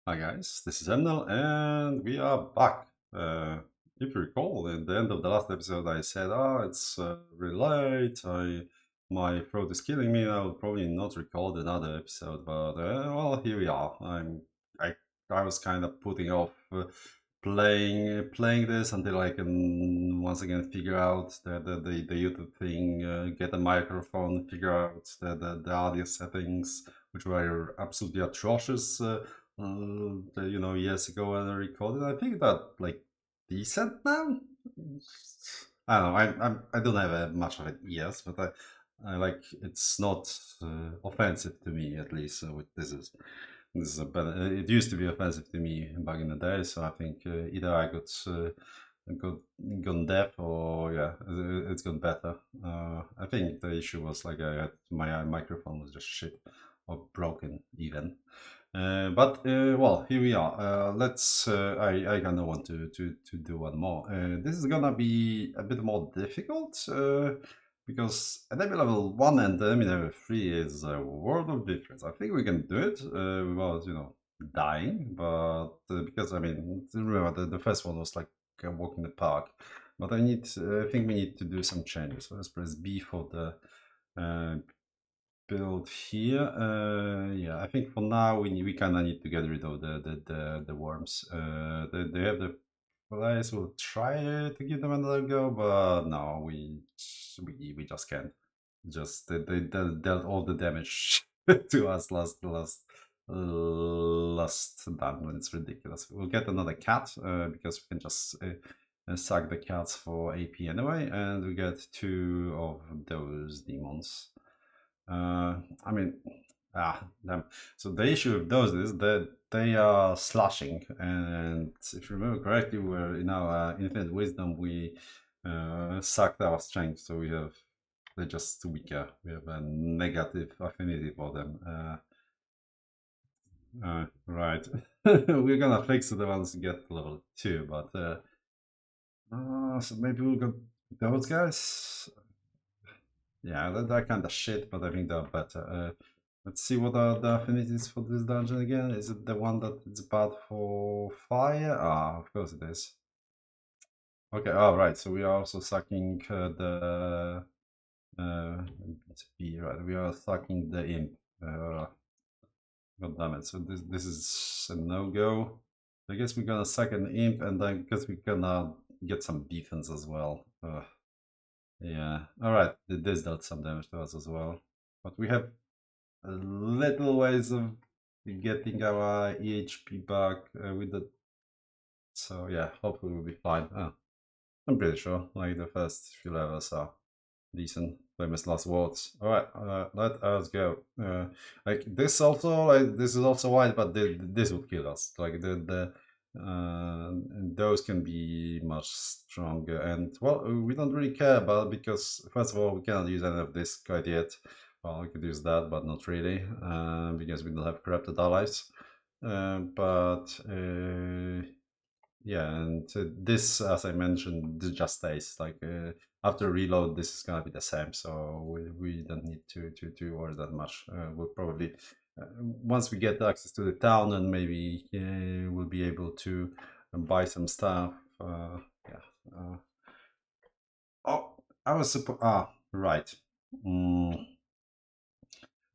Hi guys, this is Emnel and we are back. If you recall, at the end of the last episode I said, it's really late, my throat is killing me, I'll probably not record another episode, but well, here we are. I, I was kind of putting off playing this until I can once again figure out the YouTube thing, get a microphone, figure out the audio settings, which were absolutely atrocious. Years ago when I recorded. I think that like decent now. I don't know. I don't have much of it ears, but I like it's not offensive to me at least. So this is a better. It used to be offensive to me back in the day. So I think either I got gone deaf or yeah, it's gone better. I think the issue was like I had my microphone was just shit or broken even. Well, here we are. Let's. I kind of want to do one more. This is gonna be a bit more difficult because enemy level 1 and enemy level 3 is a world of difference. I think we can do it without dying, but because I mean remember the first one was like a walk in the park, but I think we need to do some changes. So let's press B for the build here. Yeah, I think for now we kind of need to get rid of the worms. They have the place. We'll try to give them another go, but no, we just can't. Just they dealt all the damage to us last time. It's ridiculous. We'll get another cat because we can just sack the cats for AP anyway, and we get 2 of those demons. I mean, damn. So the issue with those is that they are slashing, and if you remember correctly, we're in our infinite wisdom, we sucked our strength, so they're just weaker. We have a negative affinity for them. Right. We're gonna fix the ones who get to level 2, but so maybe we'll go those guys. Yeah, they're kind of shit, but I think they're better. Let's see what are the affinities for this dungeon again. Is it the one that it's bad for fire? Of course it is. Okay, right. So we are also sucking it's B, right? We are sucking the imp. God damn it. So this is a no-go. I guess we're gonna suck an imp, and I guess we're gonna get some defense as well. Yeah. All right. This dealt some damage to us as well, but we have a little ways of getting our EHP back with the. So yeah, hopefully we'll be fine. I'm pretty sure like the first few levels are decent. Famous last words. All right, let us go. Like this also, like this is also white, but this would kill us. Like those can be much stronger. And well, we don't really care about because first of all, we cannot use any of this quite yet. Well, we could use that, but not really, because we don't have corrupted allies. But yeah, and this, as I mentioned, this just stays like after reload. This is gonna be the same, so we don't need to worry that much. We'll probably once we get access to the town, and maybe we'll be able to buy some stuff. Yeah. Oh, I was supposed. Right. Mm.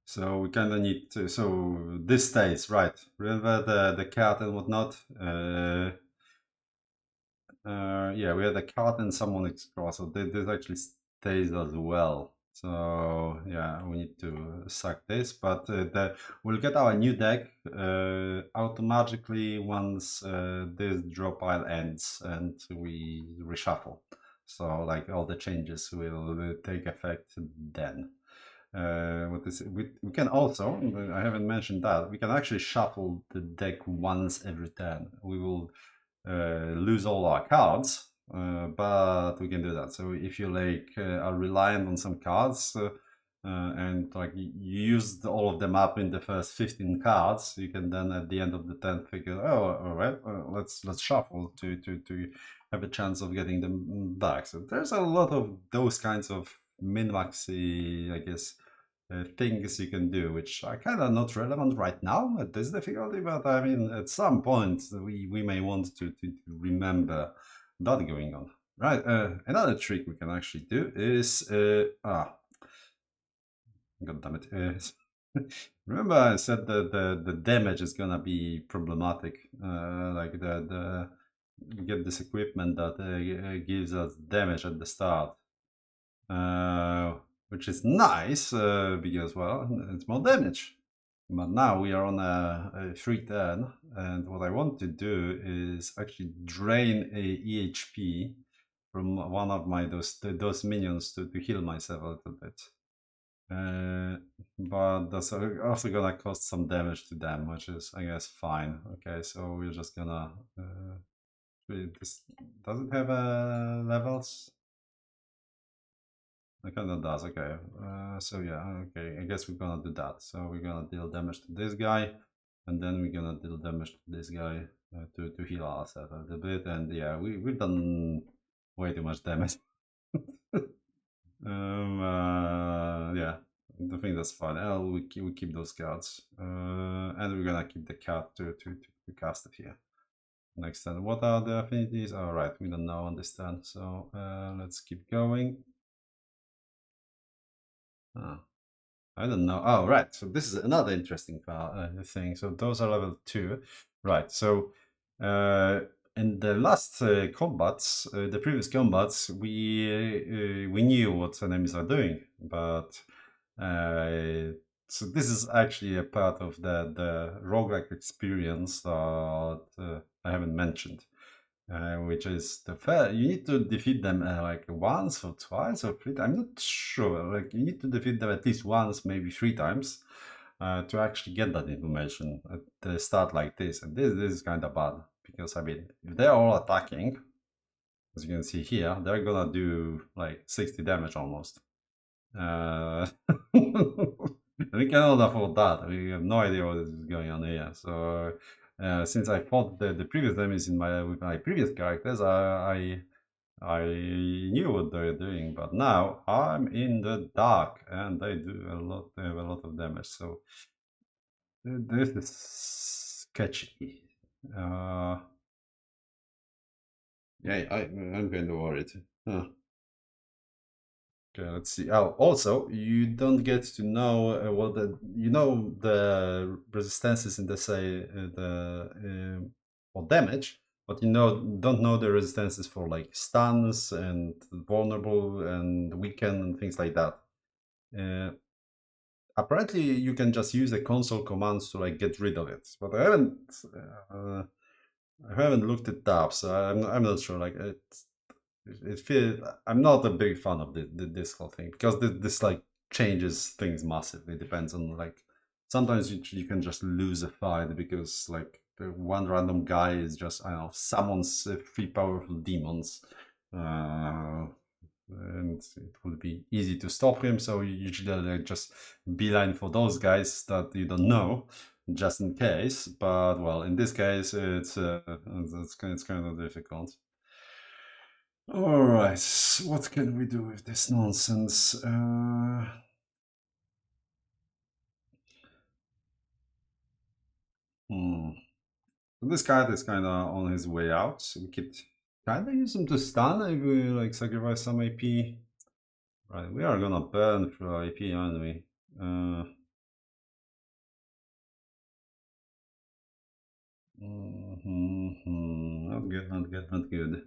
So we kind of need to. So this stays, right? Remember the cat and whatnot. Yeah, we had a cat and someone extra, so this actually stays as well. So yeah, we need to suck this, but we'll get our new deck automatically once this draw pile ends and we reshuffle. So like all the changes will take effect then. We can also, I haven't mentioned that, we can actually shuffle the deck once every turn. We will lose all our cards, but we can do that. So if you like are reliant on some cards and like you used all of them up in the first 15 cards, you can then at the end of the turn figure, oh, all right, let's shuffle to have a chance of getting them back. So there's a lot of those kinds of min-maxy, I guess, things you can do, which are kind of not relevant right now at this difficulty, but I mean, at some point we may want to remember that going on. Right, another trick we can actually do is, god damn it, remember I said that the damage is gonna be problematic, like the we get this equipment that gives us damage at the start. Which is nice because, well, it's more damage. But now we are on a free turn, and what I want to do is actually drain a EHP from one of my those minions to heal myself a little bit. But that's also gonna cost some damage to them, which is, I guess, fine. Okay, so we're just gonna. This does it have levels? It kind of does, okay. So yeah, okay, I guess we're gonna do that. So we're gonna deal damage to this guy, and then we're gonna deal damage to this guy to heal ourselves a little bit. And yeah, we've done way too much damage. Yeah, I think that's fine. We keep those cards, and we're gonna keep the card to cast it here. Next turn, what are the affinities? All right, we don't know on this turn, so let's keep going. Ah. I don't know. Oh, right. So this is another interesting thing. So those are level 2. Right. So in the last combats, the previous combats, we knew what enemies are doing, but so this is actually a part of the roguelike experience that I haven't mentioned. Which is the fair. You need to defeat them like once or twice or 3 times. I'm not sure. Like you need to defeat them at least once, maybe 3 times, to actually get that information at the start like this. And this is kind of bad because I mean, if they're all attacking, as you can see here, they're gonna do like 60 damage almost. We cannot afford that. We have no idea what is going on here. So since I fought the previous enemies in my with my previous characters, I knew what they were doing. But now I'm in the dark, and they do a lot. They have a lot of damage. So this is sketchy. Yeah, I'm kind of worried. Huh. Okay, let's see. Oh, also, you don't get to know what the resistances in the say for damage, but don't know the resistances for like stuns and vulnerable and weaken and things like that. Uh, Apparently, you can just use the console commands to like get rid of it, but uh, I haven't looked it up, so I'm not sure. Like it feels I'm not a big fan of this whole thing because this like changes things massively. Depends on like sometimes you can just lose a fight because like the one random guy is just I don't know summons 3 powerful demons, and it would be easy to stop him. So you usually like, just beeline for those guys that you don't know, just in case. But well, in this case, it's kind of difficult. All right, what can we do with this nonsense? Hmm. So this card is kind of on his way out. So we could kind of use him to stun if we like sacrifice some AP. Right, we are gonna burn through AP, aren't we? Not good, not good, not good.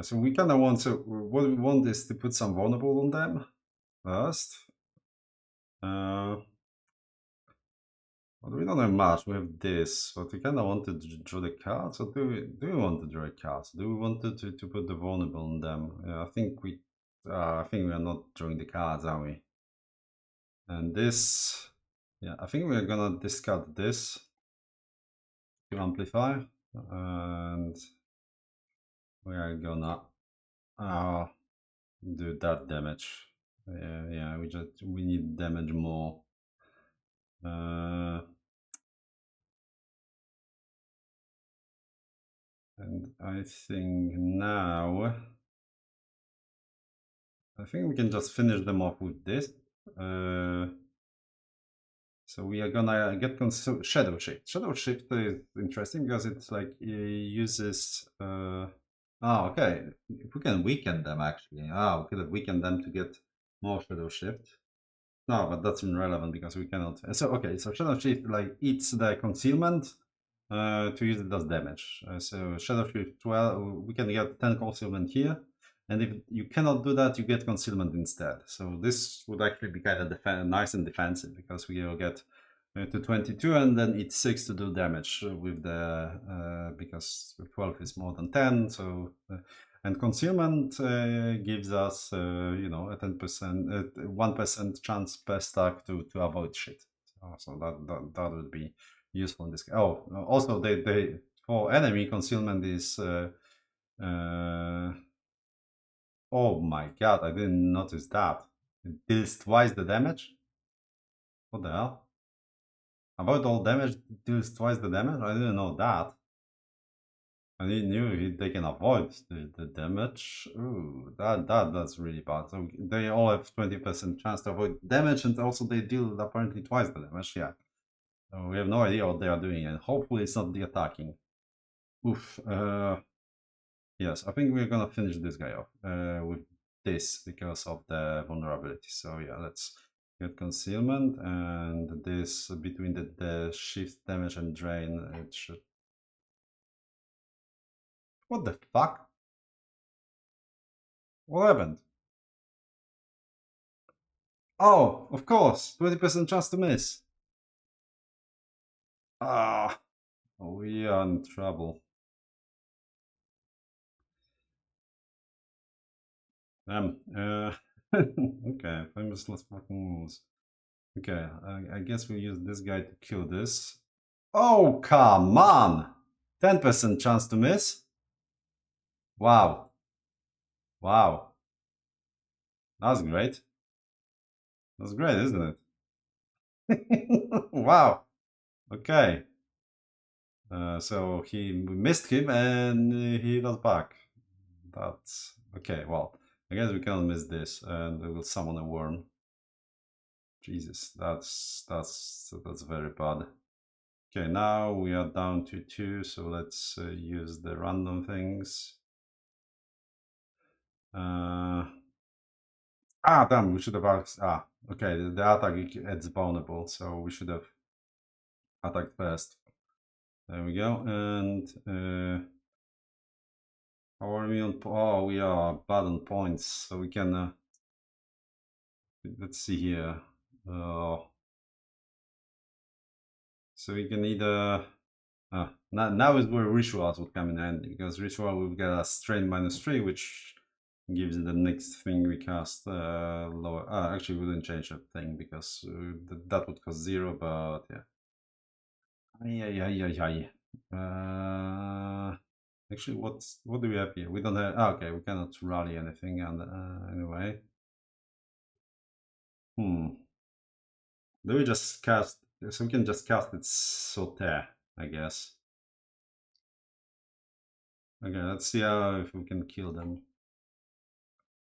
So we kind of want to. What we want is to put some vulnerable on them first. Uh, Well, we don't have much. We have this, but we kind of want to draw the cards. Or do we want to draw a cards? Do we want to put the vulnerable on them? Yeah, I think we are not drawing the cards, are we? And this, yeah, I think we're gonna discard this to amplify, and we are gonna uh, do that damage. Yeah, we need damage more. Uh, and I think now. I think we can just finish them off with this. So we are gonna get Shadow Shift. Shadow Shift is interesting because it's like uses. Oh, okay. If we can weaken them actually. Ah, we could have weakened them to get more Shadow Shift. No, but that's irrelevant because we cannot. So okay, so Shadow Shift like eats the concealment to use it as damage. So Shadow Shift 12, we can get 10 concealment here, and if you cannot do that, you get concealment instead. So this would actually be kind of nice and defensive because we will get to 22 and then it's 6 to do damage with the because 12 is more than 10. So and concealment gives us you know a 10% 1% chance per stack to avoid shit. So that would be useful in this case. Oh, also they for enemy concealment is oh my god, I didn't notice that. It deals twice the damage. What the hell? About all damage deals twice the damage? I didn't know that. I knew they can avoid the damage. Ooh, that's really bad. So they all have 20% chance to avoid damage, and also they deal apparently twice the damage. Yeah. So we have no idea what they are doing, and hopefully it's not the attacking. Oof. Yes, I think we're gonna finish this guy off with this because of the vulnerability. So yeah, let's get concealment and this between the shift damage and drain. It should. What the fuck? What happened? Oh, of course, 20% chance to miss. Ah, we are in trouble. Okay, famous last fucking moves. Okay, I guess we use this guy to kill this. Oh, come on! 10% chance to miss? Wow. Wow. That's great. That's great, isn't it? Wow. Okay. So he missed him and he was back. That's okay. Well, I guess we cannot miss this, and we will summon a worm. Jesus, that's very bad. Okay, now we are down to 2, so let's use the random things. Damn, we should have asked. Okay, the attack is vulnerable, so we should have attacked first. There we go, and how are we on? Oh, we are bad on points, so we can. Let's see here. So we can either. Now is where rituals would come in handy because ritual will get a strain -3, which gives the next thing we cast lower. Actually, we wouldn't change that thing because that would cost 0. But yeah. Actually, what do we have here? We don't have. Okay, we cannot rally anything, and anyway. Do we just cast? So we can just cast it Sauter, I guess. Okay, let's see how if we can kill them.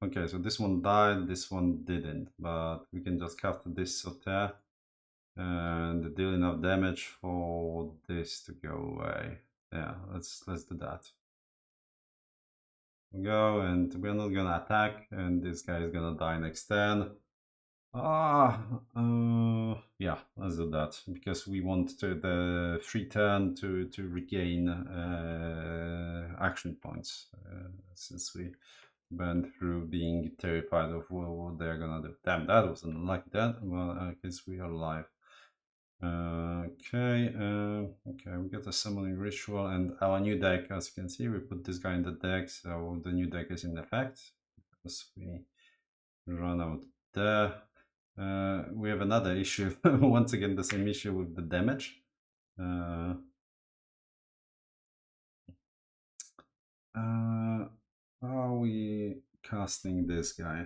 Okay, so this one died, this one didn't, but we can just cast this Sauter and deal enough damage for this to go away. Yeah, let's do that. We go, and we're not gonna attack, and this guy is gonna die next turn. Yeah, let's do that because we want the free turn to regain action points since we went through being terrified of what they're gonna do. Damn, that was an unlucky that. Well, I guess we are alive. Okay, we got a summoning ritual and our new deck. As you can see, we put this guy in the deck, so the new deck is in effect because we run out there. We have another issue. Once again, the same issue with the damage. How are we casting this guy?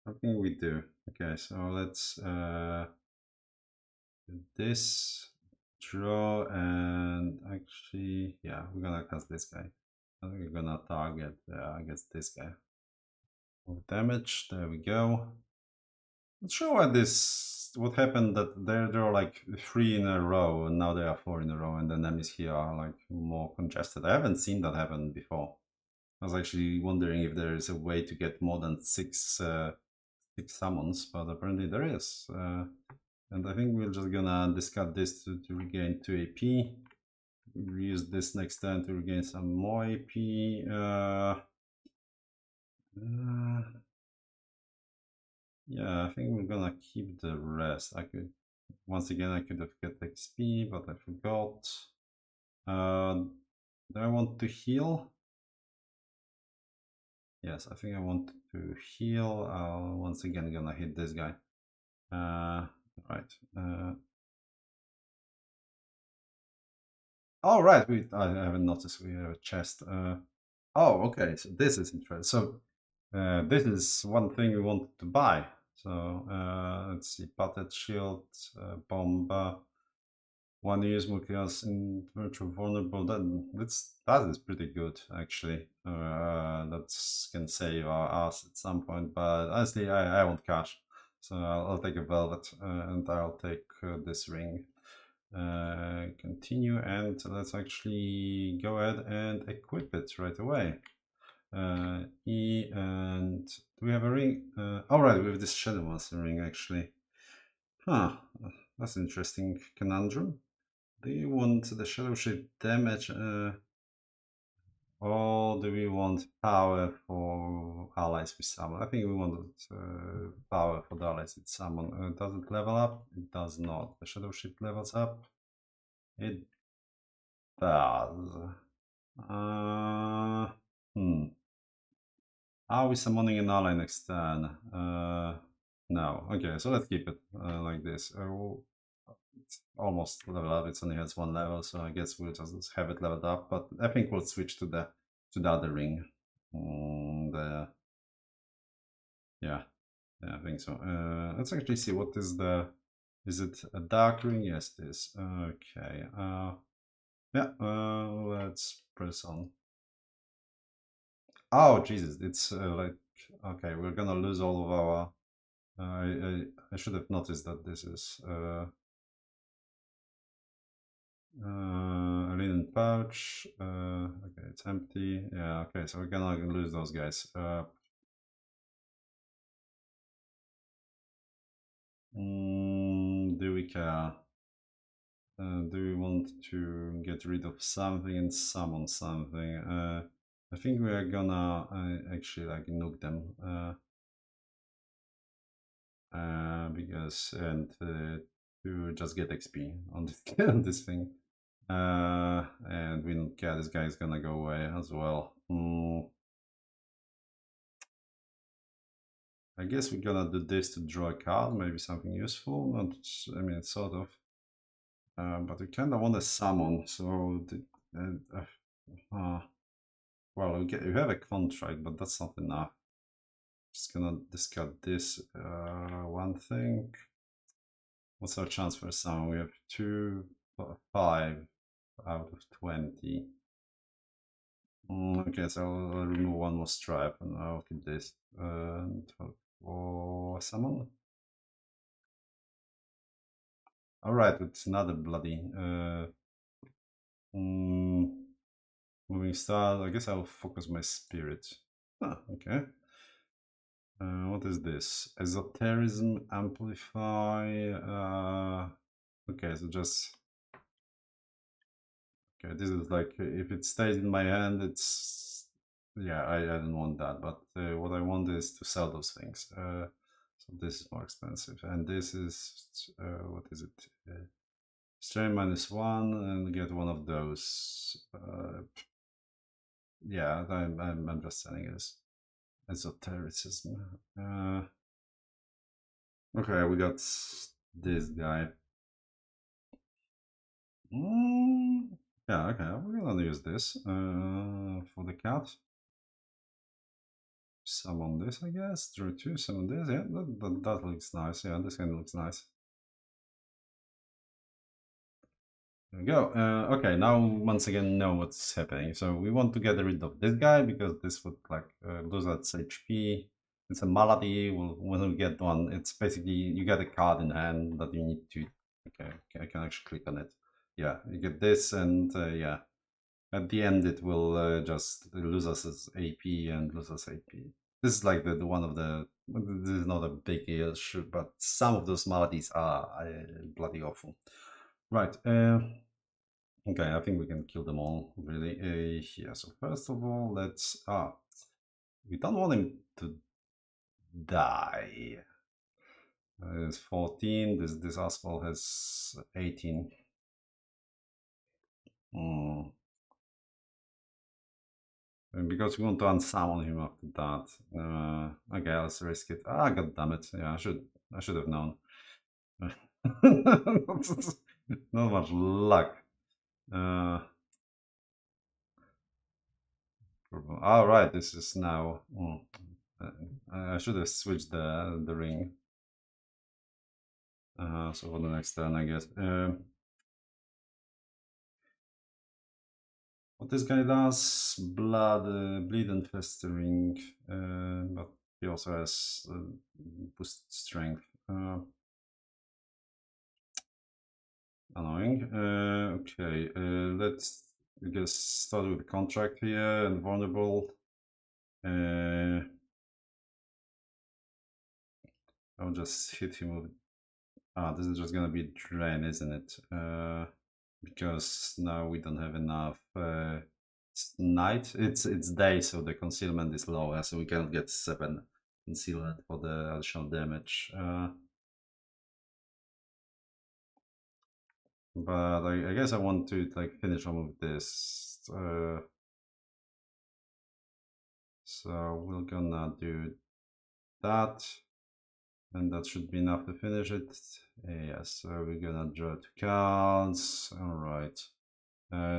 How can we do? Okay, so let's do this, draw, and actually, yeah, we're gonna cast this guy. And we're gonna target, I guess, this guy. damage. There we go. Not sure why what happened that there are like 3 in a row and now there are 4 in a row and the enemies here are like more congested. I haven't seen that happen before. I was actually wondering if there is a way to get more than 6 summons, but apparently there is. And I think we're just gonna discard this to regain 2 AP. We'll use this next turn to regain some more AP. Yeah, I think we're gonna keep the rest. Once again, I could have get XP, but I forgot. Do I want to heal? Yes, I think I want to heal. Once again, gonna hit this guy. Right. Oh, right. I haven't noticed we have a chest. Oh, okay. So this is interesting. So this is one thing we wanted to buy. So let's see. Patet shield, bomb. One use Mukias in virtual vulnerable. That is pretty good actually. That can save our ass at some point. But honestly, I want cash, so I'll take a velvet and I'll take this ring. Continue, and let's actually go ahead and equip it right away. E, and do we have a ring? All right, we have this Shadow Master ring actually. Huh, that's an interesting conundrum. Do you want the Shadow Shape damage, or do we want power for allies we summon? I think we want power for the allies we summon. Does it level up? It does not. The Shadow Shape levels up. It does. Are we summoning an ally next turn? No. Okay, so let's keep it like this. It's almost level up. It only has 1 level, so I guess we'll just have it leveled up. But I think we'll switch to the other ring. Yeah, I think so. Let's actually see what is the. Is it a dark ring? Yes, it is. Okay. Yeah. Let's press on. Oh Jesus! It's like okay. We're gonna lose all of our. I should have noticed that this is. A linen pouch. Okay, it's empty. Yeah, okay, so we're gonna lose those guys. Do we care? Do we want to get rid of something and summon something? I think we are gonna actually like nuke them. Because and to just get XP on this, on this thing. And we don't care, this guy is gonna go away as well. I guess we're gonna do this to draw a card, maybe something useful. Not, I mean, sort of. But we kind of want to summon, so well, we have a contract, but that's not enough. Just gonna discard this one thing. What's our chance for a summon? We have 5 out of 20. Okay, so I'll remove one more stripe and I'll keep this. For summon. Alright, it's another bloody moving star. I guess I'll focus my spirit. Okay. What is this? Esoterism amplify. Okay, so just okay. This is like if it stays in my hand, it's yeah. I don't want that, but what I want is to sell those things. So this is more expensive, and this is what is it? Strain -1 and get one of those. Yeah, I'm just selling this esotericism. Okay, we got this guy. Yeah, okay, we're gonna use this for the cat. Summon this, I guess. Draw 2, summon this. Yeah, that looks nice. Yeah, this kind of looks nice. There we go. Okay, now once again know what's happening. So we want to get rid of this guy because this would like lose its HP. it's a malady. When we get one, it's basically you get a card in hand that you need to. Okay, I can actually click on it. Yeah, you get this, and yeah, at the end it will just lose us as AP and lose us AP. This is like the one of the. This is not a big issue, but some of those maladies are bloody awful. Right. Okay, I think we can kill them all, really. Yeah, so first of all, let's... we don't want him to die. It's 14, this asshole has 18. Hmm. And because we want to unsummon him after that. Okay, let's risk it. Ah, god damn it. Yeah, I should have known. Not much luck. All right, this is now... I should have switched the ring. So for the next turn, I guess. What this guy does, bleed and festering, but he also has boosted strength. Annoying. Okay, let's I guess start with the contract here and vulnerable. I'll just hit him with. This is just gonna be drain, isn't it? Because now we don't have enough. It's night. It's day, so the concealment is lower, so we cannot get 7 concealment for the additional damage. But I guess I want to like finish on with this. So we're gonna do that, and that should be enough to finish it. Yes, so we're gonna draw 2 cards. All right.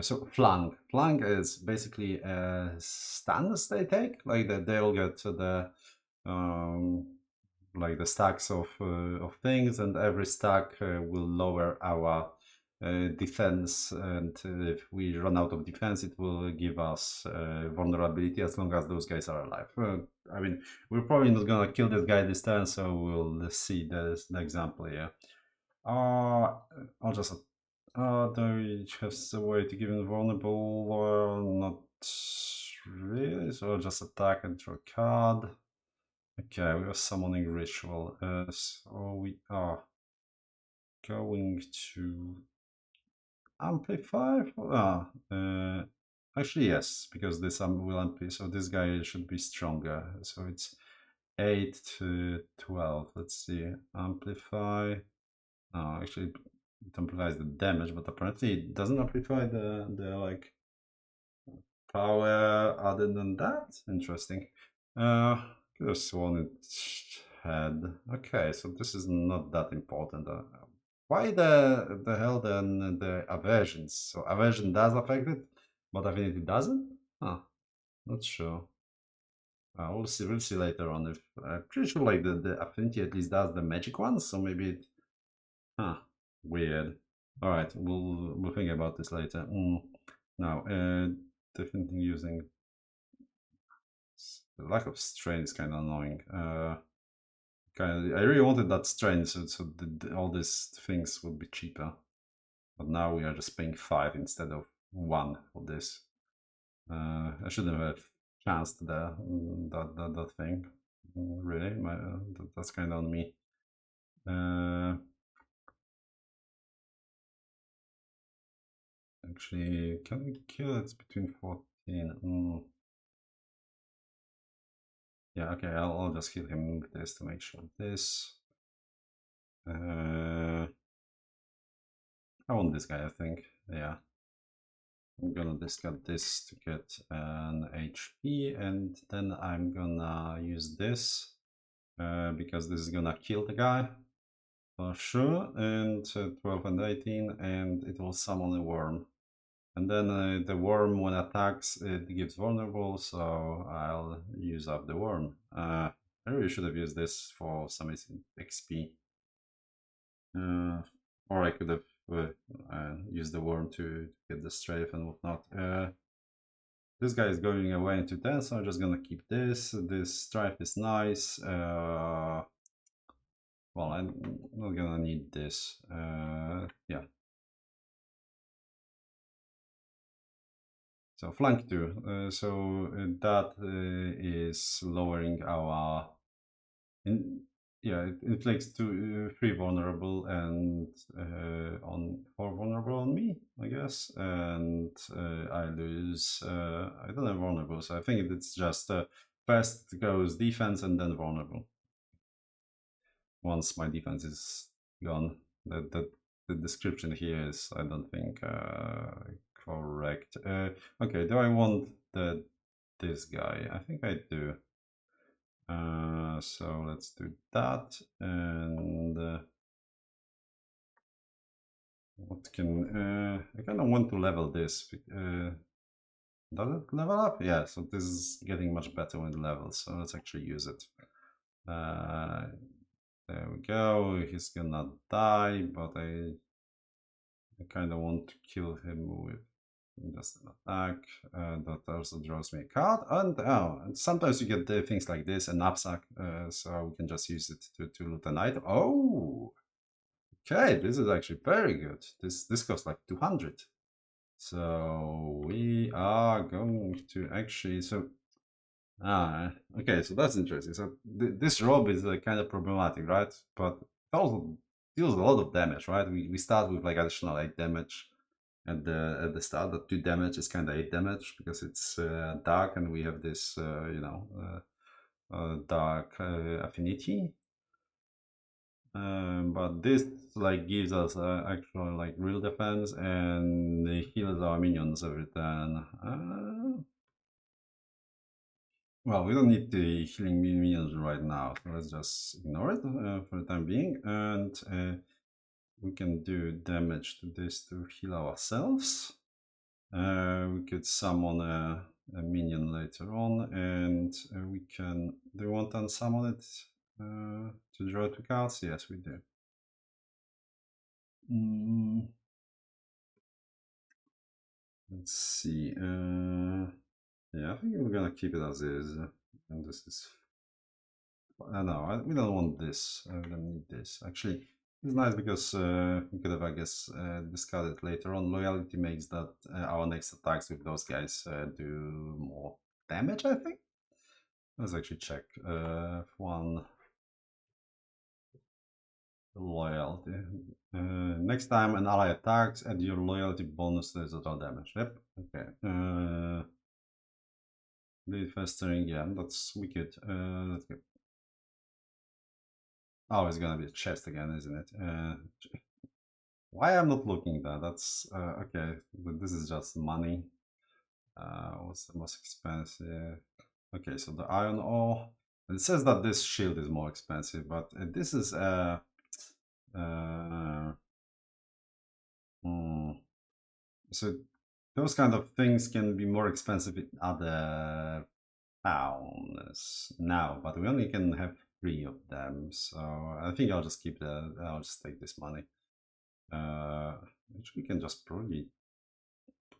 So flank is basically a stance they take, like that they'll get to the um, like the stacks of things, and every stack will lower our defense, and if we run out of defense, it will give us vulnerability as long as those guys are alive. I mean, we're probably not gonna kill this guy this turn, so we'll see the example here. I'll just do we have a way to give him vulnerable or not really? So I'll just attack and draw a card. Okay, we are summoning ritual. So we are going to amplify. Actually yes, because this will amplify. So this guy should be stronger. So it's 8 to 12. Let's see. Amplify. Oh, actually, it amplifies the damage, but apparently it doesn't amplify the like power other than that. Interesting. Could have sworn it had. Okay, so this is not that important. Why the hell then the aversions? So aversion does affect it, but affinity doesn't? Huh, not sure. We'll see. We'll see later on. If I'm pretty sure like the affinity at least does the magic ones, so maybe it. Huh, weird. All right, we'll think about this later. Now, definitely using the lack of strain is kind of annoying. I really wanted that strain, so all these things would be cheaper. But now we are just paying 5 instead of 1 for this. I shouldn't have chanced that thing. Really, that's kind of on me. Actually, can we kill it between 14? Yeah, okay, I'll just hit him with this to make sure. This. I want this guy, I think. Yeah. I'm gonna discard this to get an HP, and then I'm gonna use this because this is gonna kill the guy for sure. And 12 and 18, and it will summon a worm. And then the worm, when attacks, it gives vulnerable, so I'll use up the worm. I really should have used this for some XP. Or I could have used the worm to get the strafe and whatnot. This guy is going away into 10, so I'm just gonna keep this. This strife is nice. Well, I'm not gonna need this. Yeah. So flank 2. That is lowering our in, yeah, it inflicts 3 vulnerable and on 4 vulnerable on me, I guess, and I lose. I don't have vulnerable, so I think it's just first goes defense and then vulnerable. Once my defense is gone, that the description here is, I don't think, correct. Okay, do I want this guy? I think I do. So let's do that. And what can I kind of want to level this? Does it level up? Yeah. So this is getting much better when it levels. So let's actually use it. There we go. He's gonna die, but I kind of want to kill him with just an attack. That also draws me a card. And sometimes you get the things like this, a knapsack, so we can just use it to loot an item. Oh, okay, this is actually very good. This costs like 200. So we are going to actually, okay, so that's interesting. So this robe is kind of problematic, right? But it also deals a lot of damage, right? We start with like additional 8 damage at the start. That 2 damage is kind of 8 damage because it's dark, and we have this dark affinity. But this like gives us actual like real defense, and heals our minions every turn. Well, we don't need the healing minions right now, so let's just ignore it for the time being, and we can do damage to this to heal ourselves. We could summon a minion later on, and we can. Do you want to unsummon it to draw 2 cards? Yes, we do. Let's see. Yeah, I think we're gonna keep it as is. And this is. No, we don't want this. We don't need this. Actually, it's nice because we could have, I guess, discarded later on. Loyalty makes that our next attacks with those guys do more damage, I think. Let's actually check. One loyalty. Next time an ally attacks, add your loyalty bonus to the total damage. Yep. Okay. Bleed festering. Yeah, that's wicked. That's good. Oh, it's gonna be a chest again, isn't it? Why I'm not looking there? That's okay. But this is just money. What's the most expensive? Okay, so the iron ore. It says that this shield is more expensive, but this is hmm. So those kind of things can be more expensive in other towns now, but we only can have 3 of them. So I think I'll just keep I'll just take this money. Which we can just probably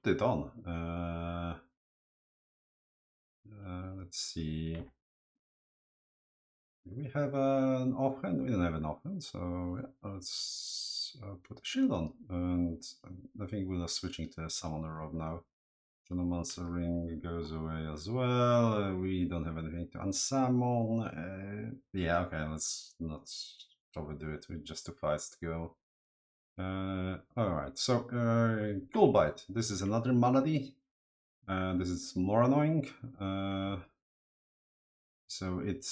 put it on. Let's see. Do we have an offhand? We don't have an offhand, so yeah, let's put a shield on. And I think we're switching to a summoner robe now. Genomancer ring goes away as well. We don't have anything to unsummon. Yeah, okay, let's not overdo it. With just 2 fights to go. Alright, so Ghoulbite. This is another malady. This is more annoying. So it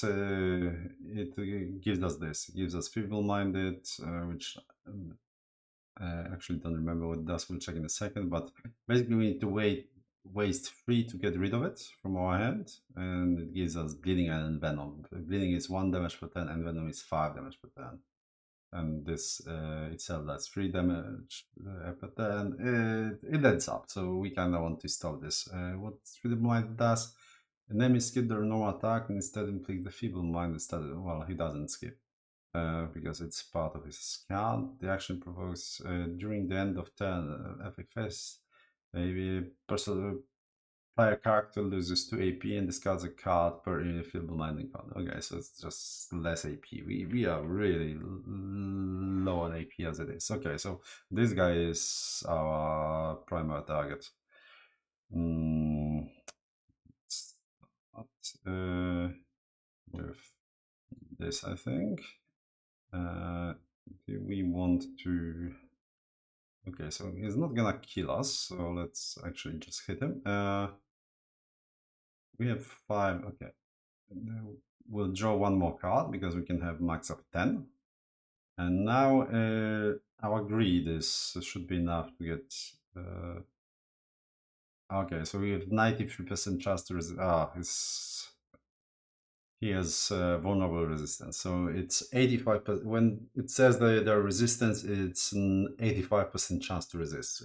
gives us this. It gives us feeble-minded, which actually don't remember what it does. We'll check in a second. But basically, we need to waste 3 to get rid of it from our hand, and it gives us bleeding and venom. Bleeding is 1 damage per turn, and venom is 5 damage per turn. And this itself does 3 damage per turn. It adds up, so we kind of want to stop this. What Feeble Mind does, an enemy skip their normal attack and instead inflict the Feeble Mind instead. Well, he doesn't skip because it's part of his count. The action provokes during the end of turn FFS. Maybe player character loses 2 AP and discards a card per feeble-minded card. Okay, so it's just less AP. We are really low on AP as it is. Okay, so this guy is our primary target. With this, I think. Do we want to... Okay, so he's not gonna kill us, so let's actually just hit him. We have 5, okay. We'll draw one more card because we can have max of 10. And now our greed should be enough to get... okay, so we have 93% chance to resist. He has vulnerable resistance, so it's 85%. When it says that their resistance, it's an 85% chance to resist.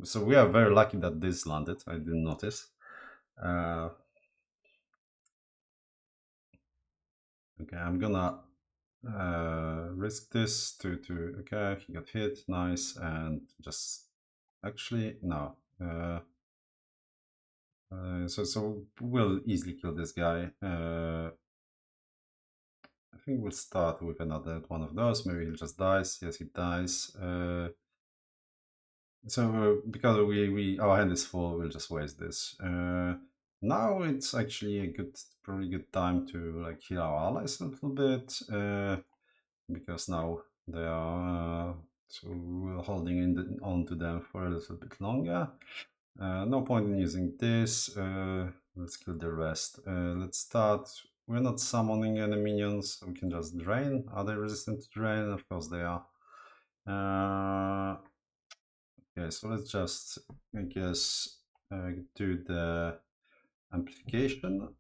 So we are very lucky that this landed. I didn't notice. Okay, I'm gonna risk this to okay, he got hit, nice, and just actually no. So we'll easily kill this guy. I think we'll start with another one of those. Maybe he just dies. Yes, he dies. So because our hand is full, we'll just waste this. Now it's actually a pretty good time to like heal our allies a little bit, because now they are so we're holding on to them for a little bit longer. No point in using this. Let's kill the rest. Let's start. We're not summoning any minions, so we can just drain. Are they resistant to drain? Of course they are. Okay, so let's just, I guess, do the amplification.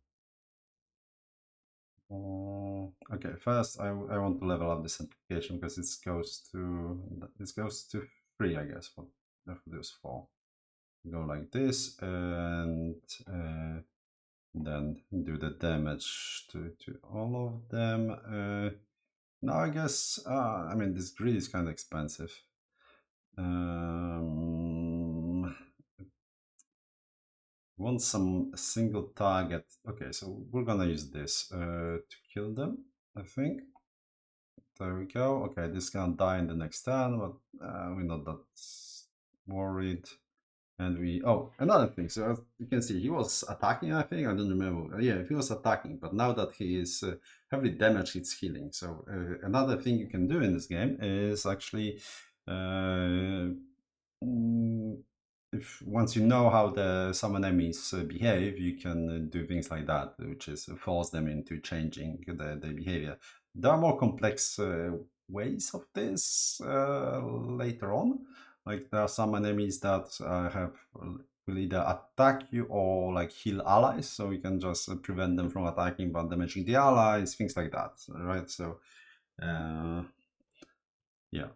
Okay, first I want to level up this amplification because it goes to 3, I guess. What there's 4. Go like this and then do the damage to all of them. Now I guess I mean this grid is kind of expensive. Want some single target. Okay, so we're gonna use this to kill them, I think. There we go. Okay, this is gonna die in the next turn, but we're not that worried. And another thing, so as you can see, he was attacking, I think, I don't remember. Yeah, he was attacking, but now that he is heavily damaged, it's healing. So another thing you can do in this game is actually, if once you know how some enemies behave, you can do things like that, which is force them into changing their behavior. There are more complex ways of this later on. Like there are some enemies that will either attack you or like heal allies, so you can just prevent them from attacking but damaging the allies, things like that, right? So yeah,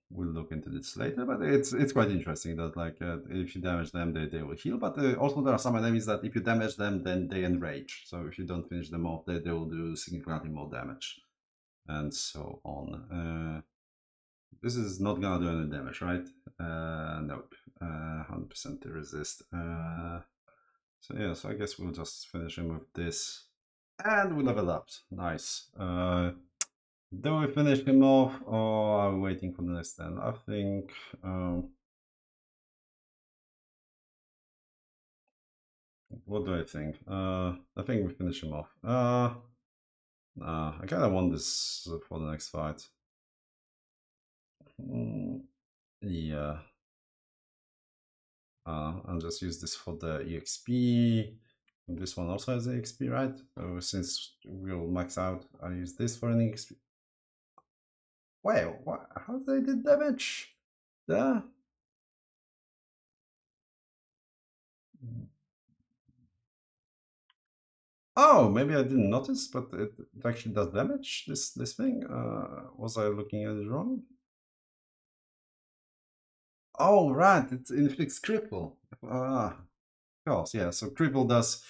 we'll look into this later, but it's quite interesting that like if you damage them, they will heal. But also there are some enemies that if you damage them, then they enrage. So if you don't finish them off, they will do significantly more damage, and so on. This is not gonna do any damage, right? Nope. 100% to resist. So yeah, so I guess we'll just finish him with this. And we leveled up. Nice. Do we finish him off or are we waiting for the next turn? I think... what do I think? I think we finish him off. I kind of want this for the next fight. Yeah. I'll just use this for the EXP. This one also has EXP, right? So since we'll max out, I'll use this for an EXP. Wait, what? How they did damage? Yeah. Oh, maybe I didn't notice, but it actually does damage, this thing. Was I looking at it wrong? Oh, right, it inflicts cripple. Of course, yeah. So cripple does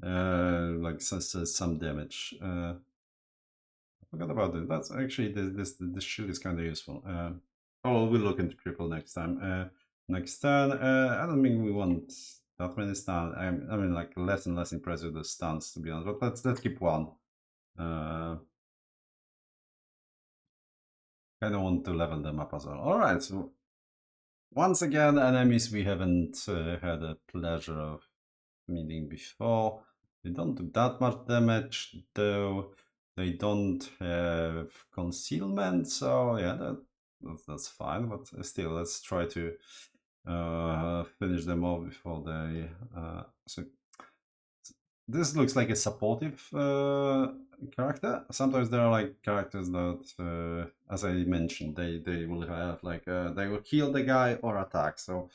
like some damage. I forgot about it. That's actually this shield is kind of useful. Oh, we'll look into cripple next time. Next turn. I don't think we want that many stuns. I mean, like less and less impressed with the stuns, to be honest. But let's keep one. Kind of want to level them up as well. All right, so once again, enemies we haven't had a pleasure of meeting before. They don't do that much damage, though. They don't have concealment, so yeah, that's fine. But still, let's try to finish them off before they. So this looks like a supportive character. Sometimes there are like characters that, as I mentioned, they will have like they will kill the guy or attack. So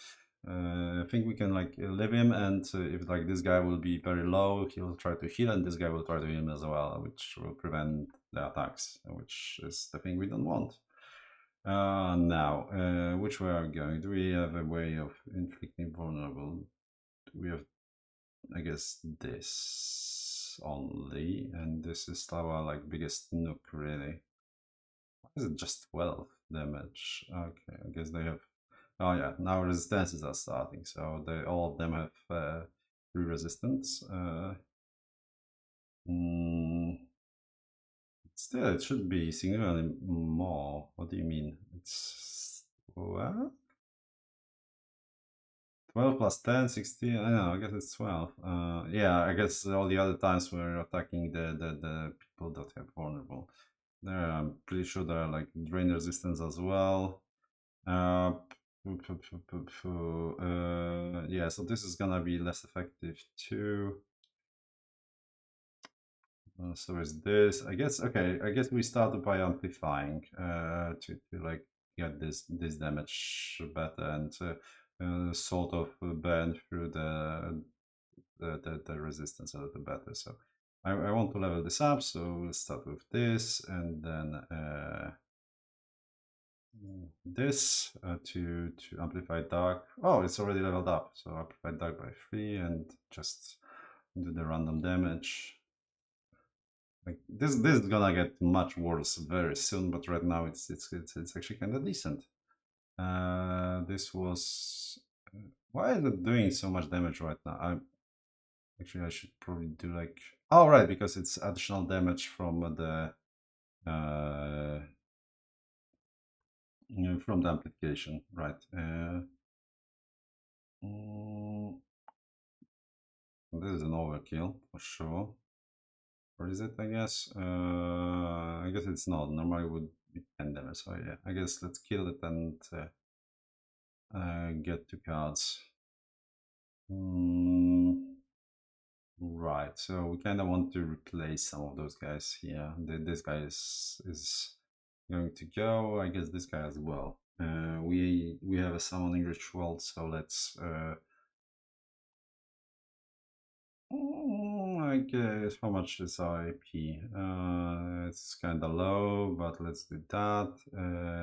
I think we can like leave him, and if like this guy will be very low, he'll try to heal, and this guy will try to heal him as well, which will prevent the attacks, which is the thing we don't want. Now, which way are we going? Do we have a way of inflicting vulnerable? We have, I guess, this only, and this is our like biggest nuke really. Why is it just 12 damage? Okay, I guess they have. Oh yeah, now resistances are starting, so they all of them have 3 resistance. Mm, Still, it should be significantly more. What do you mean? It's what? 12 plus 10, 16. I know, I guess it's 12. Yeah, I guess all the other times we're attacking the people that have vulnerable. There, I'm pretty sure there are like drain resistance as well. Yeah, so this is gonna be less effective too. So is this, I guess, okay, I guess we started by amplifying to like get this damage better and sort of burn through the resistance a little better. So I want to level this up, so we'll start with this and then this to amplify dark. Oh, it's already leveled up, so amplify dark by 3 and just do the random damage. Like this is gonna get much worse very soon, but right now it's actually kind of decent. This was why is it doing so much damage right now? I should probably do like, oh right, because it's additional damage from from the amplification, right? Mm, this is an overkill for sure. Or is it? I guess. I guess it's not. Normally it would be 10 damage. So yeah, I guess let's kill it and get 2 cards. Right. So we kind of want to replace some of those guys here. This guy is going to go. I guess this guy as well. We have a summoning ritual, so let's I guess how much is our AP? It's kind of low, but let's do that.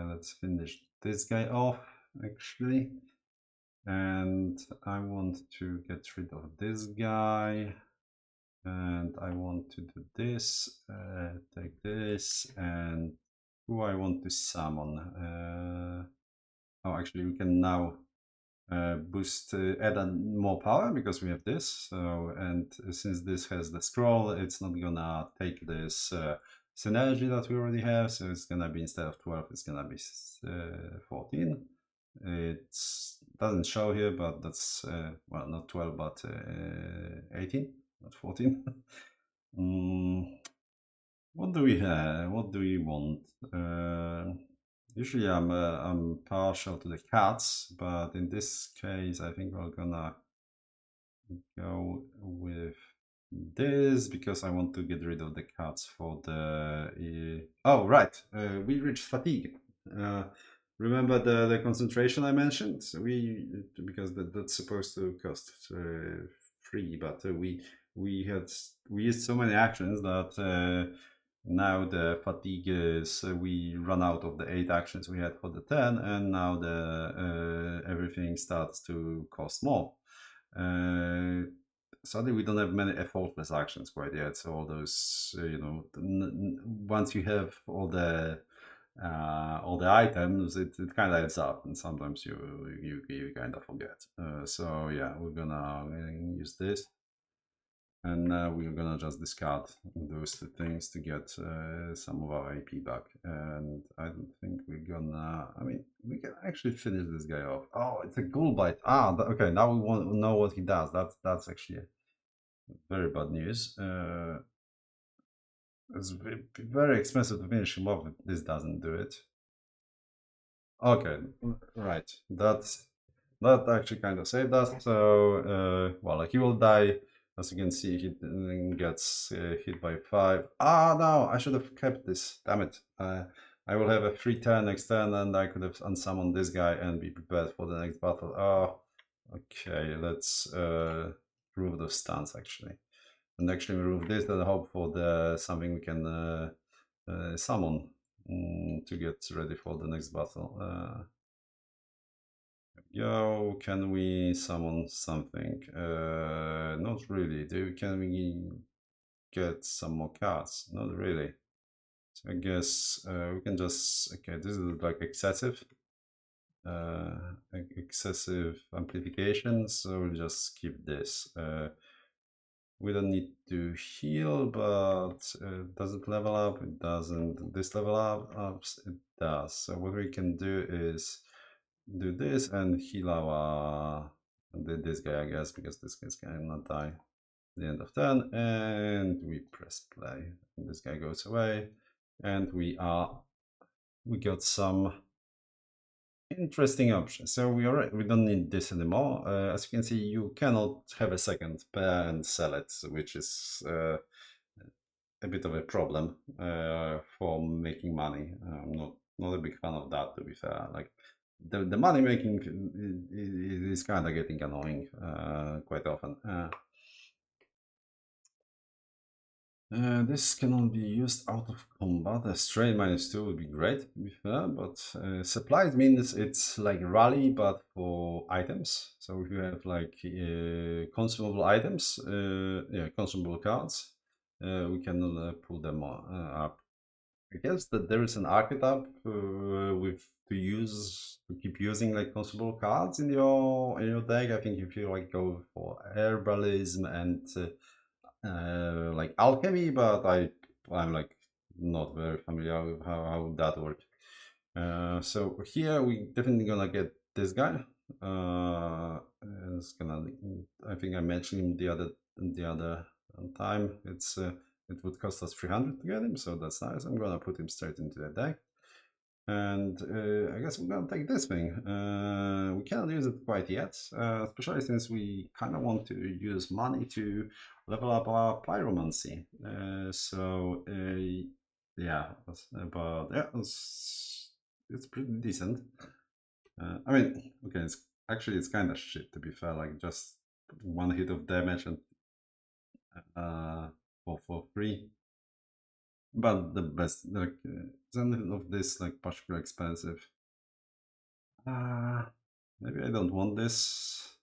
Let's finish this guy off actually, and I want to get rid of this guy, and I want to do this. Take this, and who I want to summon. Oh, actually, we can now boost add on more power because we have this. So and since this has the scroll, it's not gonna take this synergy that we already have. So it's gonna be, instead of 12, it's gonna be 14. It doesn't show here, but that's well, not 12 but 18, not 14. What do we have? What do we want? Usually I'm partial to the cats, but in this case I think we're gonna go with this because I want to get rid of the cats for the. Oh right, we reached fatigue. Remember the concentration I mentioned? We, because that's supposed to cost 3, but we used so many actions that. Now the fatigue is we run out of the 8 actions we had for the 10, and now the everything starts to cost more. Sadly, we don't have many effortless actions quite yet. So all those, once you have all the all the items, it kind of adds up, and sometimes you kind of forget. So yeah, we're gonna use this, and we're gonna just discard those two things to get some of our AP back. And I don't think we're gonna. I mean, we can actually finish this guy off. Oh, it's a ghoul bite. Okay. Now we want to know what he does. That's actually very bad news. It's very expensive to finish him off if this doesn't do it. Okay, right. That actually kind of saved us. So, well, like he will die. As you can see, he gets hit by 5. Ah, no, I should have kept this. Damn it. I will have a free turn next turn, and I could have unsummoned this guy and be prepared for the next battle. Oh, okay. Let's remove those stuns actually, and actually remove this and hope for the something we can summon to get ready for the next battle. Yo, can we summon something? Not really. Can we get some more cards? Not really. So I guess we can just, okay, this is like uh, excessive amplification, so we'll just skip this. We don't need to heal, but does it level up? It doesn't. This level up? It does. So what we can do is do this and heal our this guy, I guess, because this guy's cannot die at the end of turn. And we press play. And this guy goes away, and we got some interesting options. So we don't need this anymore. As you can see, you cannot have a second pair and sell it, which is a bit of a problem for making money. I'm not a big fan of that, to be fair. Like the money making is kind of getting annoying quite often. This cannot be used out of combat. A strain -2 would be great, to be fair, but supplies means it's like rally, but for items. So if you have like consumable items, yeah, consumable cards, we can pull them up. I guess that there is an archetype with to keep using like consumable cards in your deck. I think if you like go for herbalism and like alchemy, but I'm like not very familiar with how that works. So here we definitely gonna get this guy. It's gonna. I think I mentioned him the other time. It would cost us 300 to get him, so that's nice. I'm gonna put him straight into the deck. And I guess we're gonna take this thing. We cannot use it quite yet, especially since we kind of want to use money to level up our pyromancy. Yeah, but yeah, it's pretty decent. I mean, okay, it's kind of shit, to be fair. Like just one hit of damage and for free. But the best, like, none of this like particularly expensive. Maybe I don't want this.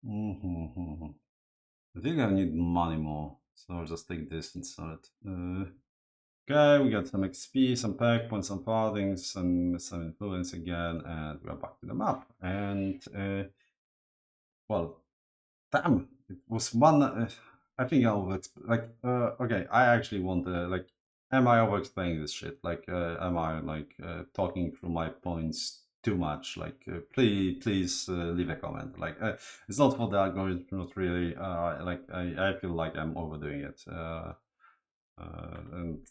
Mhm. I think I need money more, so I'll just take this and sell it. Okay, we got some XP, some pack points, some farthings, some influence again, and we're back to the map. And well, damn, it was one. I think I over okay. I actually want to like. Am I over explaining this shit? Like, am I like talking through my points too much? Like, please leave a comment. Like, it's not for the algorithm, not really. Like, I feel like I'm overdoing it. And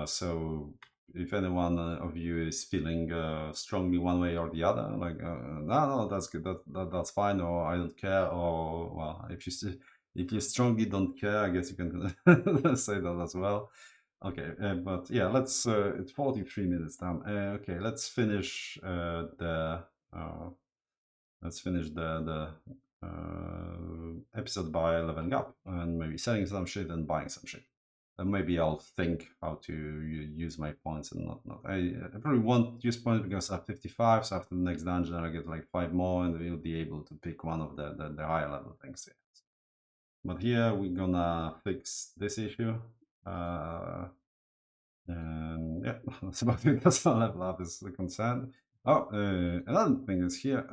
so if anyone of you is feeling strongly one way or the other, like no, that's good, that's fine, or I don't care, or well, if you strongly don't care, I guess you can say that as well. Okay, but yeah, it's 43 minutes down. Okay, uh, let's finish the episode by leveling up and maybe selling some shit and buying some shit. And maybe I'll think how to use my points and not. I probably won't use points because I have 55, so after the next dungeon I get like 5 more and we'll be able to pick one of the higher level things. but here we're gonna fix this issue. And yeah, that's about it. That's all level up is concerned. Oh, another thing is here.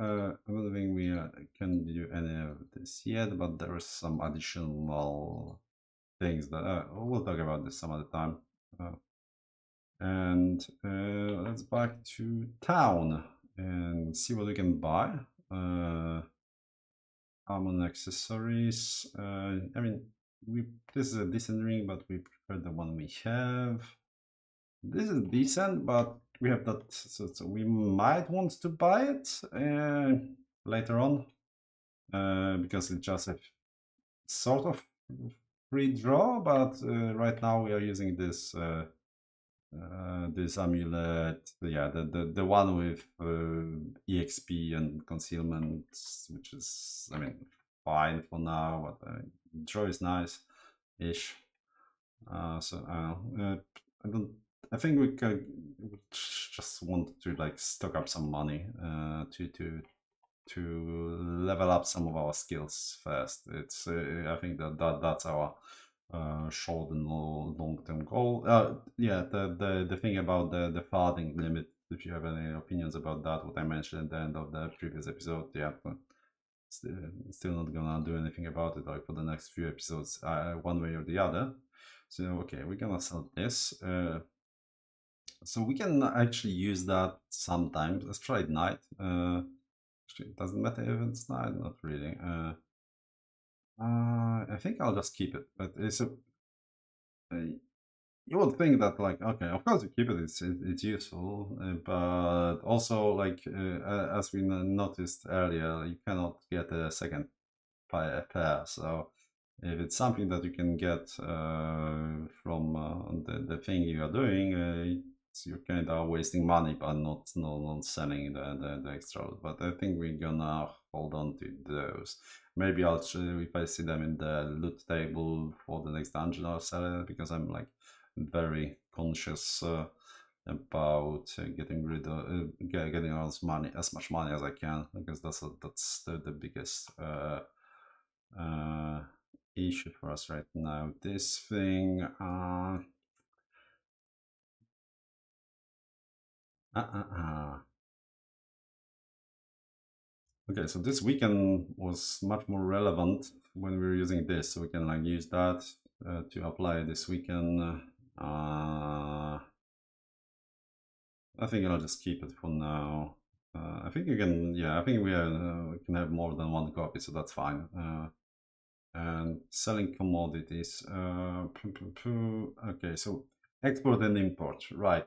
Another thing we can't do any of this yet, but there is some additional things that we'll talk about this some other time. And let's back to town and see what we can buy. Common accessories. I mean, this is a decent ring, but we prefer the one we have. This is decent, but we have that, so we might want to buy it later on, because it's just a sort of free draw, but right now we are using this this amulet, yeah, the one with EXP and concealment, which is, I mean, fine for now, but draw is nice-ish. So I don't. I think we just want to like stock up some money to level up some of our skills first. It's I think that's our short and long-term goal. Yeah, the thing about the farthing limit. If you have any opinions about that, what I mentioned at the end of the previous episode, yeah, still not gonna do anything about it. Like for the next few episodes, one way or the other. So okay, we're gonna sell this. So we can actually use that sometimes. Let's try it night. Actually, it doesn't matter if it's night, not really. I think I'll just keep it. But it's you would think that like, okay, of course you keep it. It's useful, but also like as we noticed earlier, you cannot get a second pair. So if it's something that you can get from the thing you are doing, so you're kind of wasting money, but not selling the extra. But I think we're gonna hold on to those. Maybe I'll if I see them in the loot table for the next dungeon, I'll sell it, because I'm like very conscious about getting rid of getting as much money as I can, because that's the biggest issue for us right now. This thing okay, so this weekend was much more relevant when we were using this, so we can like use that to apply this weekend. I think I'll just keep it for now. I think you can, yeah, I think we can have more than one copy, so that's fine. And selling commodities. Okay, so export and import, right?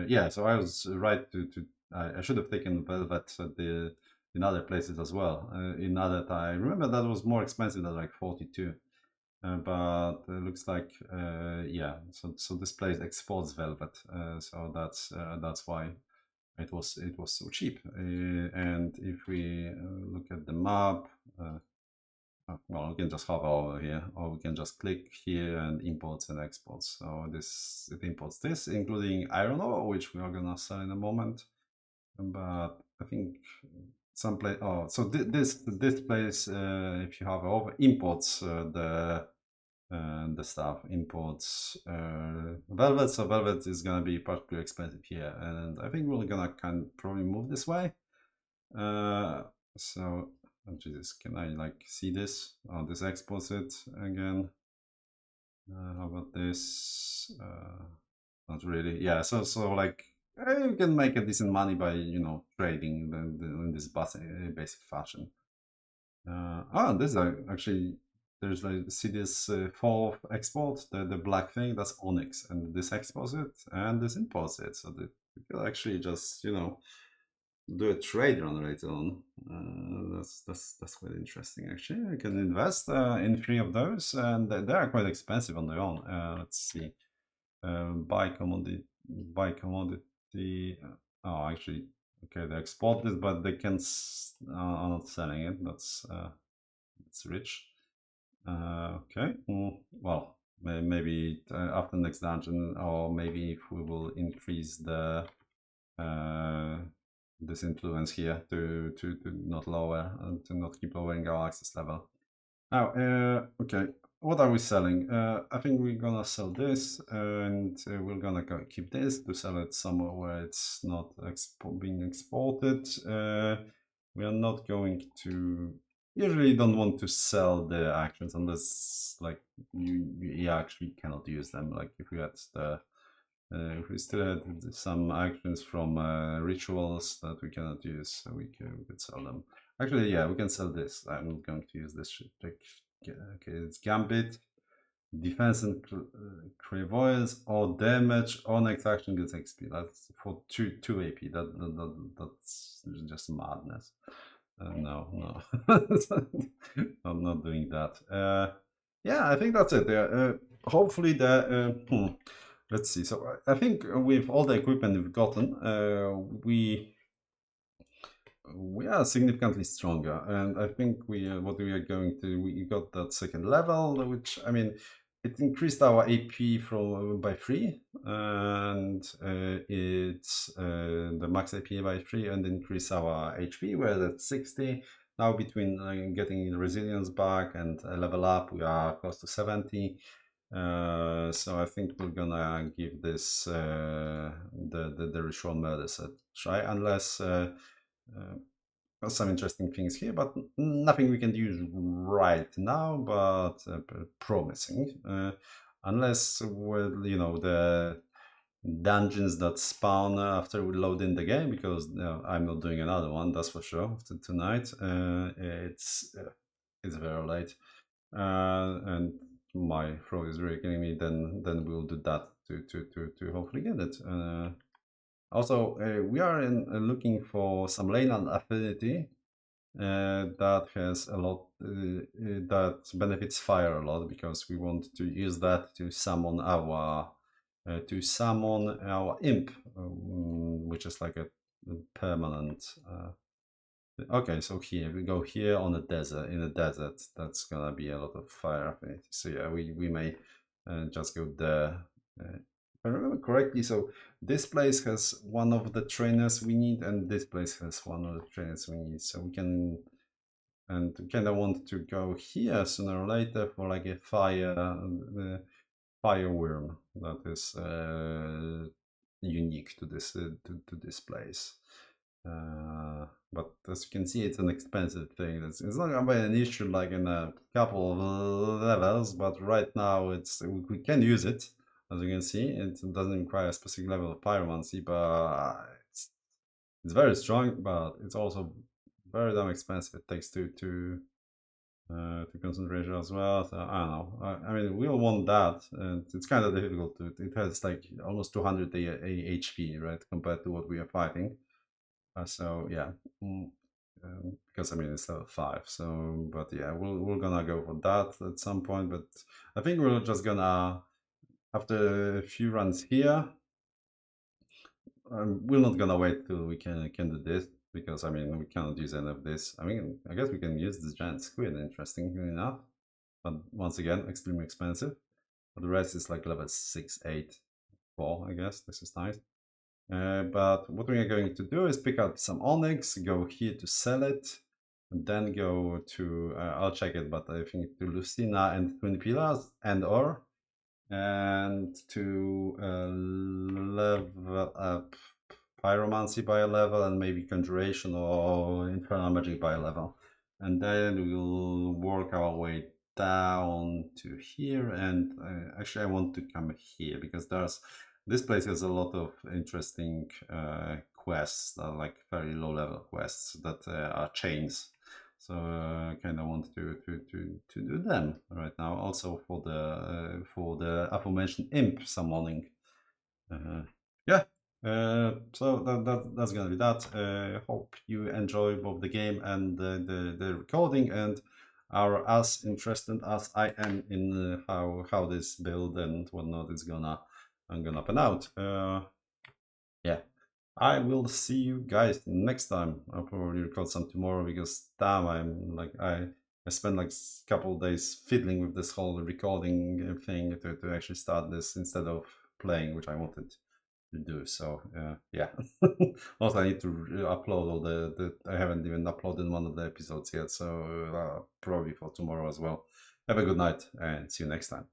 Yeah, so I was right to I should have taken velvet in other places as well. In other, I remember that was more expensive than like 42. But it looks like yeah, so this place exports velvet, so that's why it was so cheap. And if we look at the map, well, we can just hover over here, or we can just click here and imports and exports. So it imports this, including iron ore, which we are gonna sell in a moment. But I think some place. Oh, so this place, if you hover over, imports the stuff, imports velvet. So velvet is gonna be particularly expensive here, and I think we're gonna probably move this way. So oh Jesus, can I like see this? Oh, this exports it again. How about this? Not really. Yeah. So like you can make a decent money by trading in this basic fashion. This is actually there's like see this fourth export, the black thing, that's onyx, and this exports it and this imports it, so that you can actually just do a trade run later on. That's quite interesting actually. I can invest in 3 of those, and they are quite expensive on their own. Let's see, buy commodity. Oh, actually, okay, they export this, but they can are not selling it. That's rich. Okay, well, maybe after the next dungeon, or maybe if we will increase the this influence here to not lower, to not keep lowering our access level. Now, okay, what are we selling? I think we're gonna sell this, and we're gonna keep this to sell it somewhere where it's not being exported. We are not going to. Usually, don't want to sell the actions unless, like, you actually cannot use them. Like if we had the. If we still had some actions from rituals that we cannot use, so we could sell them. Actually, yeah, we can sell this. I'm not going to use this shit. Like, okay, it's Gambit, defense and clairvoyance, or damage, or next action gets XP. That's for 2 AP. That's just madness. No, no. I'm not doing that. Yeah, I think that's it. Hopefully let's see. So I think with all the equipment we've gotten, we are significantly stronger, and I think what we are going to we got that second level, which I mean, it increased our AP from by 3, and it's the max AP by 3, and increase our HP. We're at 60 now. Between getting resilience back and level up, we are close to 70. So I think we're gonna give this the ritual murders a try, unless some interesting things here, but nothing we can use right now, but promising. Unless with the dungeons that spawn after we load in the game, because I'm not doing another one, that's for sure. After tonight, it's very late, and my throat is really killing me. Then we'll do that to hopefully get it. Also, we are looking for some Leyland affinity that has a lot that benefits fire a lot, because we want to use that to summon our imp, which is like a permanent. Okay, so here we go here on the desert. In the desert, that's gonna be a lot of fire affinity. So yeah, we may just go there. If I remember correctly, so this place has one of the trainers we need, and this place has one of the trainers we need. So we can, and kind of want to go here sooner or later for like a fire worm that is unique to to this place. But as you can see, it's an expensive thing. It's not gonna be an issue like in a couple of levels, but right now we can use it. As you can see, it doesn't require a specific level of pyromancy, but it's very strong. But it's also very damn expensive. It takes to concentration as well. So I don't know. I mean, we'll want that, and it's kind of difficult to. It has like almost 200 HP, right, compared to what we are fighting. So yeah, because I mean it's level 5. So, but yeah, we're gonna go for that at some point. But I think we're just gonna, after a few runs here, we're not gonna wait till we can do this, because I mean we cannot use any of this. I mean, I guess we can use this giant squid, interestingly enough, but once again extremely expensive. But the rest is like level 6, 8, 4. I guess this is nice. But what we are going to do is pick up some onyx, go here to sell it, and then go to I'll check it, but I think to Lucina and Twin Pillars and to level up pyromancy by a level, and maybe conjuration or infernal magic by a level, and then we'll work our way down to here. And actually I want to come here because this place has a lot of interesting quests that are like very low level quests that are chains. So I kind of want to do them right now. Also for the aforementioned imp summoning. Yeah. So that's gonna be that. Hope you enjoy both the game and the recording, and are as interested as I am in how this build and whatnot is gonna pan out. Yeah. I will see you guys next time. I'll probably record some tomorrow, because damn, I spent like a couple of days fiddling with this whole recording thing to actually start this instead of playing, which I wanted. to do. So yeah. Also, I need to upload all the. I haven't even uploaded one of the episodes yet, so probably for tomorrow as well. Have a good night and see you next time.